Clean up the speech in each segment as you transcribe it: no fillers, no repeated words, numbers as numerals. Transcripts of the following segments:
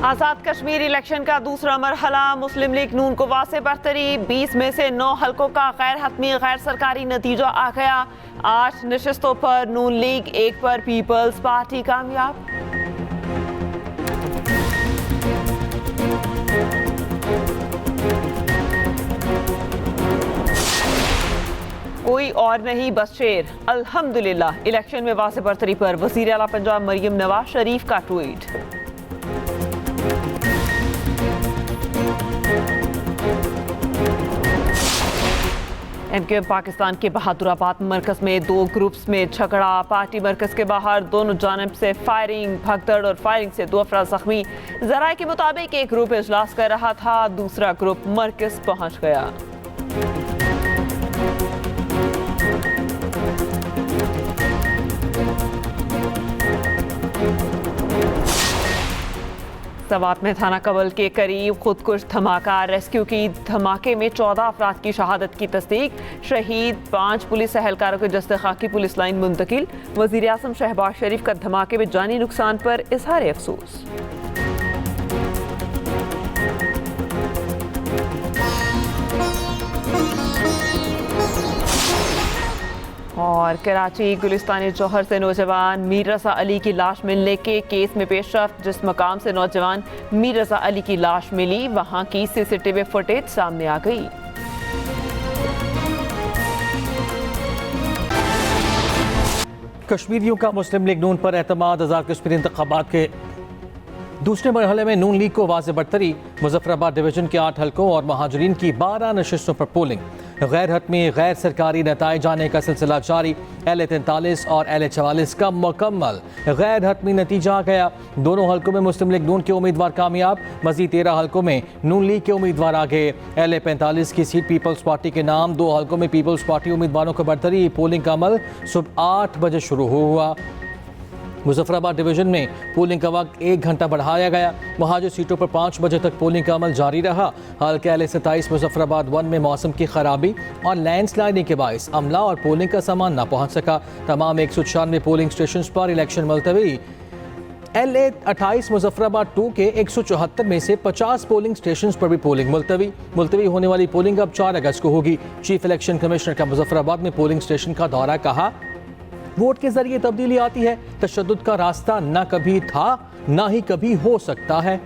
Azad Kashmir election का दूसरा मरहला, मुस्लिम league नून को वासे बरतरी। 20 में से 9 हलकों का गैर हतमी गैर सरकारी नतीजा आ गया। 8 नशिस्तों पर नून लीग, 1 पर पीपल्स पार्टी कामयाब। कोई और नहीं बस शेर। अल्हम्दुलिल्लाह, इलेक्शन में वासे बरतरी पर वज़ीर आला पंजाब मरियम नवाज शरीफ का ट्वीट। एमक्यूएम पाकिस्तान के बहादुराबाद मरकज में 2 ग्रुप्स में झगड़ा। पार्टी मरकज के बाहर दोनों जानिब से फायरिंग, भगदड़ और फायरिंग से 2 अफराद जख्मी। जराये के मुताबिक एक ग्रुप इजलास कर रहा था, दूसरा ग्रुप मरकज पहुंच गया। सवात में थाना कबल के करीब खुदकुश धमाका, रेस्क्यू की धमाके में 14 अफराद की शहादत की तस्दीक। शहीद 5 पुलिस एहलकारों के जस्ते खाकी पुलिस लाइन मुंतकिल। वज़ीर आज़म शहबाज शरीफ का धमाके में जानी नुकसान पर इजहार अफसोस। और कराची गुलिस्तान जौहर से नौजवान मीर रज़ा अली की लाश मिलने के केस में पेशरफ्त। जिस मकाम से नौजवान मीर रज़ा अली की लाश मिली, वहां की सीसीटीवी फुटेज सामने आ गई। कश्मीरियों का मुस्लिम लीग नून पर एतमाद। आज़ाद कश्मीर इंतखाबात के दूसरे मरहले में नून लीग को वाज़े बरतरी। मुजफ्फराबाद डिवीजन के 8 हलकों और महाजरीन की 12 नशिस्तों पर पोलिंग। गैर हतमी गैर सरकारी नताइज आने का सिलसिला जारी। L43 और L44 का मुकम्मल गैर हतमी नतीजा आ गया। दोनों हलकों में मुस्लिम लीग नून के उम्मीदवार कामयाब। मजीद 13 हलकों में नून लीग के उम्मीदवार आगे। L45 की सीट पीपल्स पार्टी के नाम। 2 हलकों में पीपल्स पार्टी उम्मीदवारों को बरतरी। पोलिंग का अमल सुबह 8 बजे शुरू हुआ। मुजफ्फराबाद डिवीजन में पोलिंग का वक्त 1 घंटा बढ़ाया गया। महाजर सीटों पर 5 बजे तक पोलिंग का अमल जारी रहा। हल्के L27 मुजफ्फराबाद 1 में मौसम की खराबी और लैंडस्लाइडिंग के बायस अमला और पोलिंग का सामान न पहुंच सका। तमाम 196 पोलिंग स्टेशन पर इलेक्शन मुलतवी। L28 मुजफ्फराबाद 2 के 174 में से 50 पोलिंग स्टेशन पर भी पोलिंग मुलतवी होने वाली पोलिंग अब 4 अगस्त को होगी। चीफ इलेक्शन कमिश्नर का मुजफ्फराबाद में पोलिंग स्टेशन का दौरा। कहा, वोट के जरिए तब्दीली आती है। तशद्दुद का रास्ता ना कभी था ना ही कभी हो सकता है।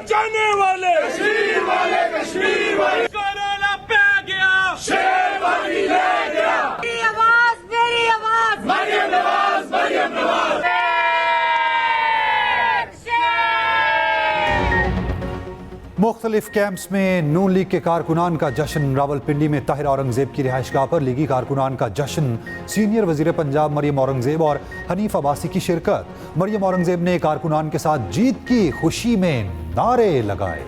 जाने वाले कश्मीर वाले कोरोना पे आ गया, शेर वाली ले गया। मेरी आवाज मरियम नवाज। मुख्तलिफ कैंप्स में नून लीग के कारकुनान का जश्न। रावलपिंडी में ताहिर औरंगजेब की रिहाइशगाह पर लीगी कारकुनान का जश्न। सीनियर वजीर पंजाब मरियम औरंगजेब और हनीफ अब्बासी की शिरकत। मरियम औरंगजेब ने कारकुनान के साथ जीत की खुशी में नारे लगाए।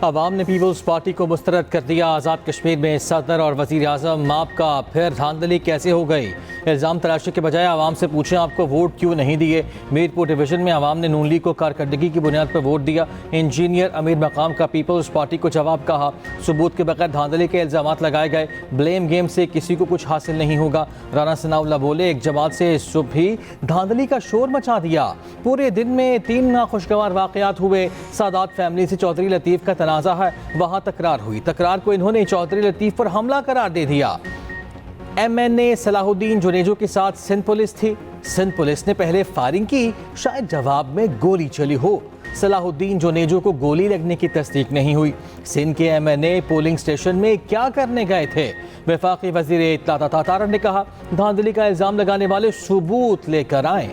अवाम ने पीपल्स पार्टी को मुस्तरद कर दिया। आज़ाद कश्मीर में सदर और वज़ीर आज़म आपका फिर धांधली कैसे हो गई? इल्ज़ाम तराशी के बजाय आवाम से पूछें आपको वोट क्यों नहीं दिए। मीरपुर डिवीजन में आवाम ने नून लीग को कारकर्दगी की बुनियाद पर वोट दिया। इंजीनियर अमीर मकाम का पीपल्स पार्टी को जवाब कहा। सबूत के बगैर धांधली के इल्ज़ाम लगाए गए। ब्लेम गेम से किसी को कुछ हासिल नहीं होगा। राना सनाउल्लाह बोले, एक जमात से सुबह ही धांधली का शोर मचा दिया। पूरे दिन में 3 नाखुशगवार वाक़यात हुए। सादात फैमिली से चौधरी लतीफ़ का तनाज़ा है, वहाँ तकरार हुई। तकरार को इन्होंने चौधरी लतीफ़ पर हमला करार दे दिया। MNA सलाहुद्दीन जुनेजो के साथ सिंध पुलिस थी। सिंध पुलिस ने पहले फायरिंग की, शायद जवाब में गोली चली हो। सलाहुद्दीन जुनेजो को गोली लगने की तस्दीक नहीं हुई। सिंध के MNA पोलिंग स्टेशन में क्या करने गए थे? वफाकी वज़ीर इत्तलात तातारन ने कहा, धांधली का इल्ज़ाम लगाने वाले सबूत लेकर आएं।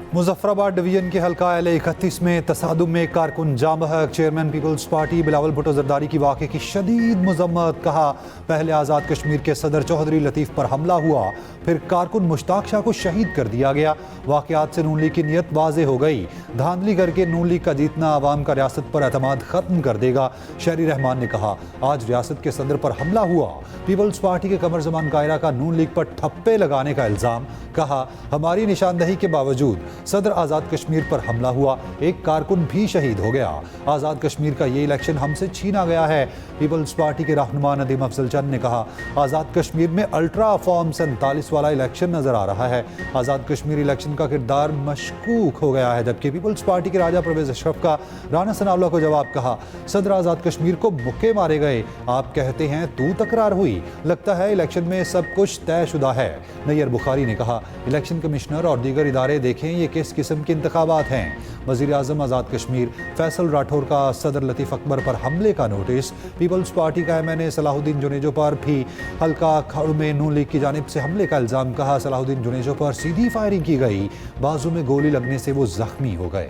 मुजफ्फराबाद डिवीजन के हल्का L31 में तसादुम में कारकुन जाम बहक। चेयरमैन पीपल्स पार्टी बिलावल भुट्टो जरदारी की वाक़े की शदीद मजम्मत। कहा, पहले आज़ाद कश्मीर के सदर चौधरी लतीफ़ पर हमला हुआ, फिर कारकुन मुश्ताक शाह को शहीद कर दिया गया। वाक़यात से नून लीग की नीयत वाज़े हो गई। धांधली करके नून लीग का जीतना आवाम का रियासत पर एतमाद खत्म कर देगा। शहरी रहमान ने कहा, आज रियासत के सदर पर हमला हुआ। पीपल्स पार्टी के कमर जमान कायरा का नून लीग पर ठप्पे लगाने का इल्जाम। कहा, हमारी निशानदही के बावजूद सदर आज़ाद कश्मीर पर हमला हुआ, एक कारकुन भी शहीद हो गया। आज़ाद कश्मीर का ये इलेक्शन हमसे छीना गया है। पीपल्स पार्टी के रहनुमा नदीम अफजल चंद ने कहा, आज़ाद कश्मीर में अल्ट्रा फॉर्म 47 वाला इलेक्शन नजर आ रहा है। आज़ाद कश्मीर इलेक्शन का किरदार मशकूक हो गया है। जबकि पीपल्स पार्टी के राजा परवेज अशरफ का राना सनाउल्लाह को जवाब। कहा, सदर आज़ाद कश्मीर को मुक्के मारे गए, आप कहते हैं तू तकरार हुई, लगता है इलेक्शन में सब कुछ तयशुदा है। नैयर बुखारी ने कहा, इलेक्शन कमिश्नर और दीगर इदारे देखें ये किस किस्म के इंतखाबात हैं। वज़ीर आज़म आज़ाद कश्मीर फैसल राठौर का सदर लतीफ़ अकबर पर हमले का नोटिस। पीपल्स पार्टी का MNA सलाहुद्दीन जुनेजो पर भी हल्का खड़ में नून लीग की जानिब से हमले का इल्ज़ाम। कहा, सलाहुद्दीन जुनेजो पर सीधी फायरिंग की गई, बाजू में गोली लगने से वो जख्मी हो गए।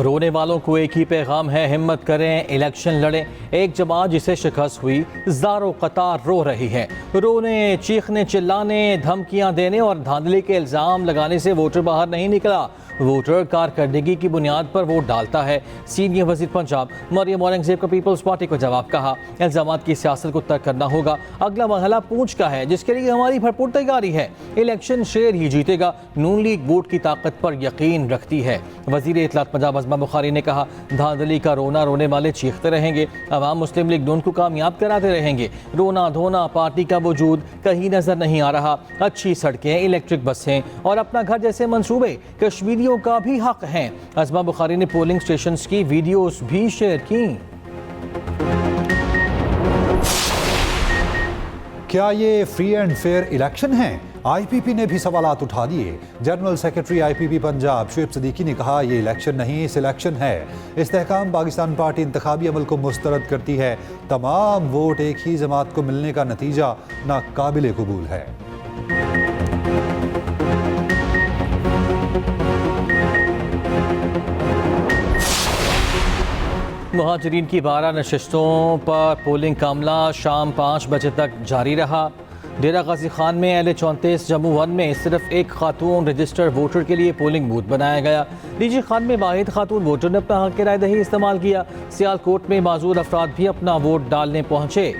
रोने वालों को एक ही पैगाम है, हिम्मत करें, इलेक्शन लड़ें। एक जमात जिसे शिकस्त हुई ज़ारो कतार रो रही है। रोने, चीखने, चिल्लाने, धमकियां देने और धांधली के इल्ज़ाम लगाने से वोटर बाहर नहीं निकला। वोटर कारकर्दगी की बुनियाद पर वोट डालता है। सीनियर वज़ीर पंजाब मरियम औरंगज़ेब का पीपल्स पार्टी को जवाब। कहा, इल्ज़ामात की सियासत को तर्क करना होगा। अगला मरहला पूंछ का है, जिसके लिए हमारी भरपूर तैयारी है। इलेक्शन शेर ही जीतेगा। नून लीग वोट की ताकत पर यकीन रखती है। वज़ीर इत्तलात पंजाब अज़मा बुखारी ने कहा, धांधली का रोना रोने वाले चीखते रहेंगे, अवाम मुस्लिम लीग नून को कामयाब कराते रहेंगे। रोना धोना पार्टी का वजूद कहीं नजर नहीं आ रहा। अच्छी सड़कें, इलेक्ट्रिक बसें और अपना घर जैसे मंसूबे कश्मीरियों का भी हक हैं। अज़मा बुखारी ने पोलिंग स्टेशंस की वीडियोस भी शेयर की। क्या ये फ्री एंड फेयर इलेक्शन है? IPP ने भी सवालात उठा दिए। General secretary IPP Punjab Shoaib Siddiqui ने कहा, ये इलेक्शन नहीं सिलेक्शन है। इस्तेहकाम पाकिस्तान पार्टी इंतखाबी अमल को मुस्तरद करती है। तमाम वोट एक ही जमात को मिलने का नतीजा नाकाबिले कबूल है। मुहाजिरीन की 12 नशिस्तों पर पोलिंग का अमला शाम 5 बजे तक जारी रहा। डेरा गाजी खान में LA-34 जम्मू 1 में सिर्फ एक खातून रजिस्टर्ड वोटर के लिए पोलिंग बूथ बनाया गया। डीजी खान में वाहिद खातून वोटर ने अपना हक राय दही इस्तेमाल किया। सियालकोट में माजूर अफराद भी अपना वोट डालने पहुंचे।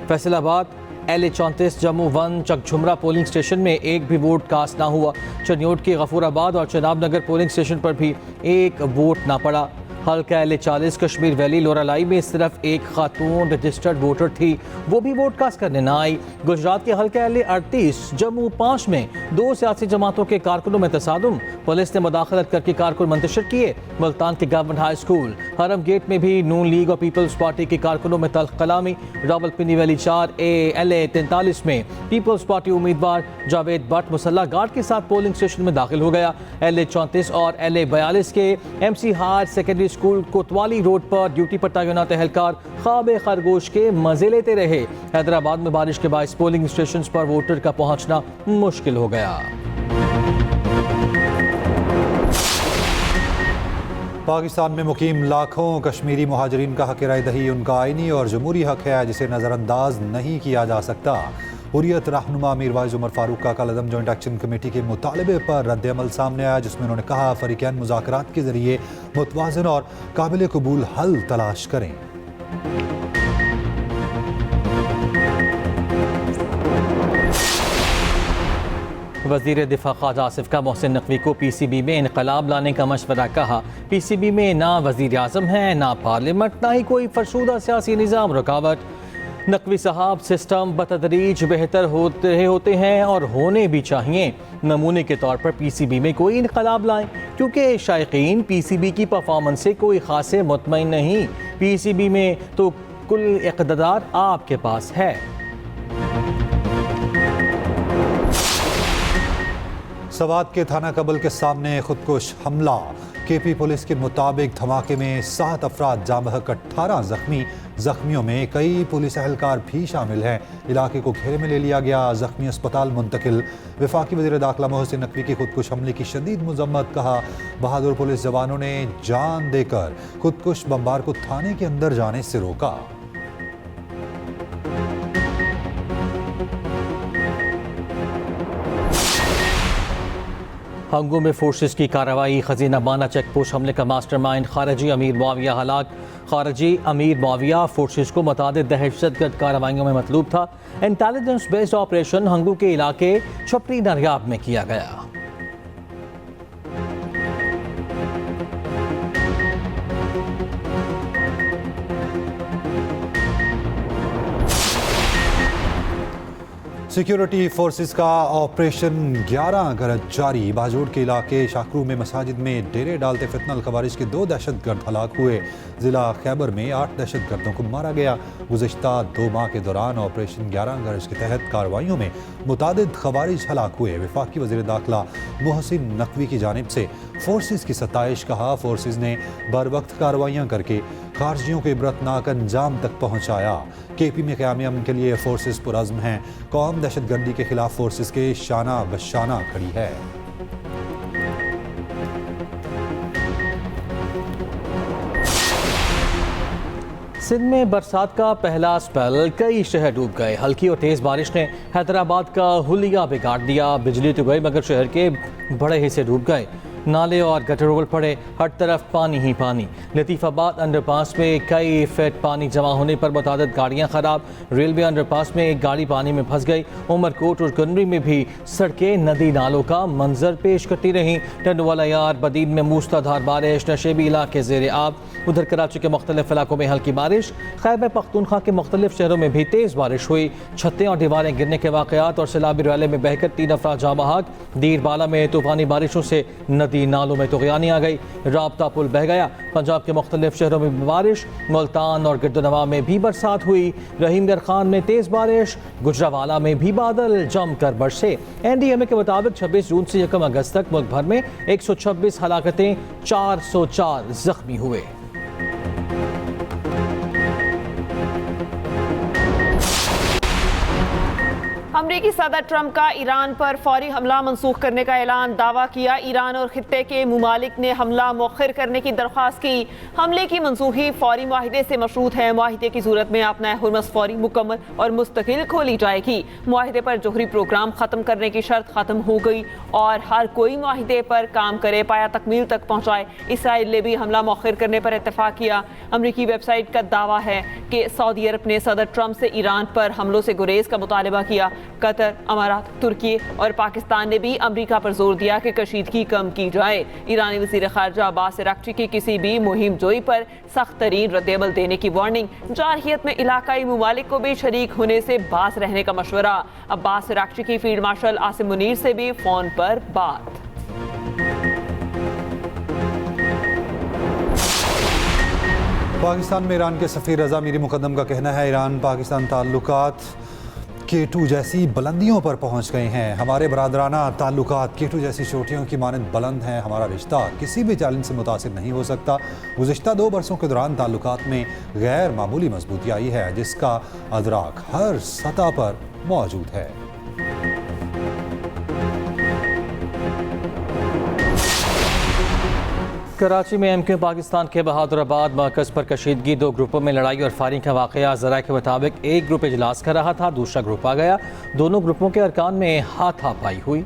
Faisalabad LA-34 Jammu 1 Chakjhumra polling station में एक भी वोट कास्ट ना हुआ। चनियोट के गफूराबाद और चनाब नगर पोलिंग स्टेशन पर भी एक वोट ना पड़ा। हल्का LA-40 कश्मीर वैली लोरालाई में सिर्फ एक खातून रजिस्टर्ड वोटर थी, वो भी वोट कास्ट करने ना आई। गुजरात के हल्का LA-38 जम्मू 5 में 2 सियासी जमातों के कारकुनों में तसादुम, पुलिस ने मुदाखलत करके कारकुन मुंतशिर किए। मुल्तान के गवर्नमेंट हाई स्कूल हरम गेट में भी नून लीग और पीपल्स पार्टी के कारकुनों में तल्ख कलामी। रावलपिंडी वैली 4A LA-43 में पीपल्स पार्टी उम्मीदवार जावेद भट्ट मुसल्ला गार्ड के साथ पोलिंग स्टेशन में दाखिल हो गया। LA-34 और LA-42 के MC हायर सेकेंडरी स्कूल कोतवाली रोड पर ड्यूटी पर तैनात एहलकार ख्वाब खरगोश के मजे लेते रहे। हैदराबाद में बारिश के बायस पोलिंग स्टेशन पर वोटर का पहुंचना मुश्किल हो गया। पाकिस्तान में मुकीम लाखों कश्मीरी मुहाजिरीन का हक राय दही उनका आईनी और जमहूरी हक है, जिसे नज़रअंदाज नहीं किया जा सकता। हुर्रियत रहनुमा मीरवाइज उमर फारूक का कल अदम जॉइंट एक्शन कमेटी के मुतालबे पर रद्द-ए-अमल सामने आया, जिसमें उन्होंने कहा, फरीकैन मुज़ाकरात के जरिए मुतवाज़िन और काबिल कबूल हल तलाश करें। वज़ीर दिफा ख्वाजा आसिफ का मोहसिन नकवी को PCB में इनकलाब लाने का मशवरा। कहा, PCB में ना वज़ीर आज़म है, ना पार्लियामेंट, ना ही कोई फरशुदा सियासी निज़ाम रुकावट। नकवी साहब, सिस्टम बतदरीज बेहतर होते हैं और होने भी चाहिए। नमूने के तौर पर PCB में कोई इनकलाब लाएं, क्योंकि शायकीन PCB की परफॉर्मेंस से कोई खासे मुतमईन नहीं। PCB में तो कुल इक़्तिदार आपके पास है। सवात के थाना कबल के सामने खुदकुश हमला। KP पुलिस के मुताबिक धमाके में 7 अफराद जाँ बहक 18 जख्मी। जख्मियों में कई पुलिस एहलकार भी शामिल हैं। इलाके को घेरे में ले लिया गया, जख्मी अस्पताल मुंतकिल। वफाकी वज़ीर दाखिला मोहसिन नकवी की खुदकुश हमले की शदीद मजम्मत। कहा, बहादुर पुलिस जवानों ने जान देकर खुदकुश बम्बार को थाने के अंदर जाने से रोका। हंगू में फोर्सेस की कार्रवाई, खजीना बाना चेक पोस्ट हमले का मास्टरमाइंड खारजी अमीर मुआविया हलाक। खारजी अमीर मुआविया फोर्सेस को मुतादिद दहशतगर्द कार्रवाइयों में मतलूब था। इंटेलिजेंस बेस्ड ऑपरेशन हंगू के इलाके छपरी नरियाब में किया गया। सिक्योरिटी फोर्सेस का ऑपरेशन 11 गरज जारी। बाजोड़ के इलाके शाकरू में मसाजिद में डेरे डालते फितनल खवारिज के 2 दहशतगर्द हलाक हुए। ज़िला खैबर में 8 दहशतगर्दों को मारा गया। गुज़श्ता 2 माह के दौरान ऑपरेशन 11 गरज के तहत कार्रवाइयों में मुतादिद खवारिज हलाक हुए। वफाकी वज़ीर दाखिला मोहसिन नकवी की जानिब से फोर्सेस की सताइश। कहा, फोर्सेस ने बर वक्त कार्रवाइयाँ करके खारजियों के इबरतनाक अंजाम तक पहुँचाया। KP में क़याम अमन के लिए फोर्सेस पुरज़्म हैं। कौम दहशतगर्दी के खिलाफ फोर्सेस के शाना बशाना खड़ी है। सिंध में बरसात का पहला स्पेल, कई शहर डूब गए। हल्की और तेज़ बारिश ने हैदराबाद का हुलिया बिगाड़ दिया। बिजली तो गई मगर शहर के बड़े हिस्से डूब गए। नाले और गटर उबल पड़े, हर तरफ पानी ही पानी। लतीफ़ाबाद अंडरपास में कई फीट पानी जमा होने पर मुतादिद गाड़ियाँ खराब। रेलवे अंडरपास में एक गाड़ी पानी में फंस गई। उमरकोट और कनरी में भी सड़कें नदी नालों का मंजर पेश करती रहीं। टंडवाला यार बदीन में मूसलाधार बारिश, नशेबी इलाके ज़ेर आब। उधर कराची के मुख्तलिफ इलाकों में हल्की बारिश। खैबर पख्तूनख्वा के मुख्तलिफ शहरों में भी तेज़ बारिश हुई। छतें और दीवारें गिरने के वाक़यात और सैलाबी रैली में बहकर 3 अफराद जाँ बहक। दीर बाला में तूफ़ानी बारिशों से नदी नालों में तुग़यानी आ गई। राब्ता पुल बह गया। पंजाब के मुख्तलिफ शहरों में बारिश। मुल्तान और गिरदनवा में भी बरसात हुई। रहीमगर खान में तेज़ बारिश। गुजरावाला में भी बादल जमकर बरसे। NDMA के मुताबिक 26 जून से 1 अगस्त तक मुल्क भर में 126 हलाकतें, 404 जख्मी हुए। अमरीकी सदर ट्रंप का ईरान पर फौरी हमला मंसूख करने का ऐलान। दावा किया, ईरान और खित्ते के मुमालिक ने हमला मौखिर करने की दरख्वास्त की। हमले की मंसूखी फौरी मुआहिदे से मशरूत है। मुआहिदे की सूरत में अपना हुर्मस फौरी, मुकम्मल और मुस्तकिल खोली जाएगी। मुआहिदे पर जोहरी प्रोग्राम ख़त्म करने की शर्त ख़त्म हो गई और हर कोई मुआहिदे पर काम करे, पाया तकमील तक पहुँचाए। इसराइल ने भी हमला मौखिर करने पर इत्तफाक किया। अमरीकी वेबसाइट का दावा है कि सऊदी अरब ने सदर ट्रंप से ईरान पर हमलों से गुरेज का मुतालबा किया। कतर, अमारात, तुर्की और पाकिस्तान ने भी अमरीका पर जोर दिया कि कशीदगी कम की जाए। ईरानी वज़ीर ख़ारजा अब्बास अराग़ची की किसी भी मुहिम जोई पर सख्त तरीन रद्द-ए-अमल देने की वार्निंग। जारहियत में इलाकाई मुमालिक को भी शरीक होने से बास रहने का मशवरा। अब्बास अराग़ची की फील्ड मार्शल आसिम मुनीर से भी फ़ोन पर बात। पाकिस्तान में ईरान के सफ़ीर रज़ा मीरी मुक़द्दम का कहना है, ईरान पाकिस्तान ताल्लुकात K2 जैसी बुलंदियों पर पहुंच गए हैं। हमारे बरादराना ताल्लुकात K2 जैसी चोटियों की मानंद बुलंद हैं। हमारा रिश्ता किसी भी चैलेंज से मुतासिर नहीं हो सकता। गुज़िश्ता 2 बरसों के दौरान ताल्लुकात में गैर मामूली मजबूती आई है, जिसका अदराक हर सतह पर मौजूद है। कराची में MQ पाकिस्तान के बहादुराबाद मरकज़ पर कशीदगी, 2 ग्रुपों में लड़ाई और फायरिंग का वाक़या। ज़राए के मुताबिक एक ग्रुप इजलास कर रहा था, दूसरा ग्रुप आ गया। दोनों ग्रुपों के अरकान में हाथापाई हुई।